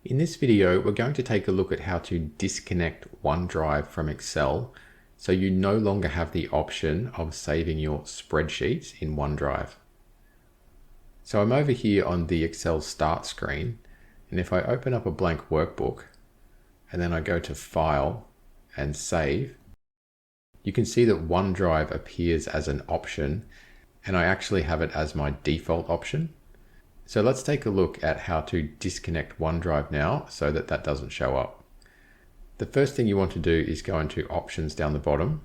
In this video, we're going to take a look at how to disconnect OneDrive from Excel so you no longer have the option of saving your spreadsheets in OneDrive. So I'm over here on the Excel start screen, and if I open up a blank workbook and then I go to File and Save, you can see that OneDrive appears as an option, and I actually have it as my default option. So let's take a look at how to disconnect OneDrive now so that that doesn't show up. The first thing you want to do is go into Options down the bottom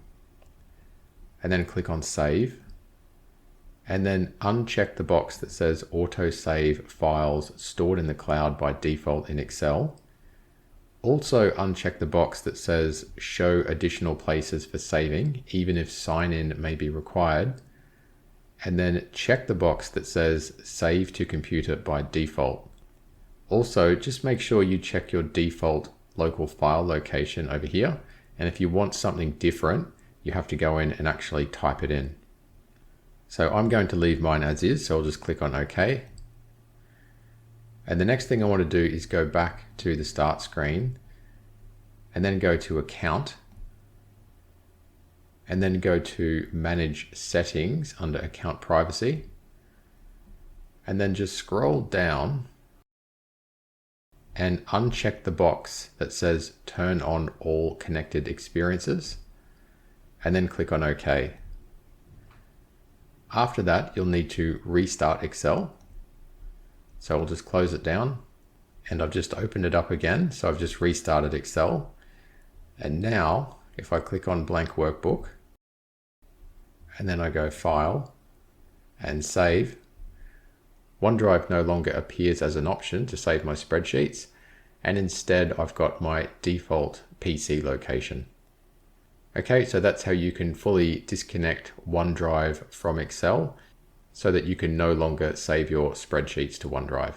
and then click on Save, and then uncheck the box that says Auto Save Files Stored in the Cloud by Default in Excel. Also uncheck the box that says Show Additional Places for Saving, even if sign-in may be required. And then check the box that says Save to Computer by Default. Also, just make sure you check your default local file location over here. And if you want something different, you have to go in and actually type it in. So I'm going to leave mine as is, so I'll just click on OK. And the next thing I want to do is go back to the start screen and then go to Account, and then go to Manage Settings under Account Privacy, and then just scroll down and uncheck the box that says Turn on All Connected Experiences, and then click on OK. After that, you'll need to restart Excel. So we'll just close it down, and I've just opened it up again. So I've just restarted Excel. And now if I click on Blank Workbook, and then I go File and Save, OneDrive no longer appears as an option to save my spreadsheets, and instead I've got my default PC location. Okay, so that's how you can fully disconnect OneDrive from Excel so that you can no longer save your spreadsheets to OneDrive.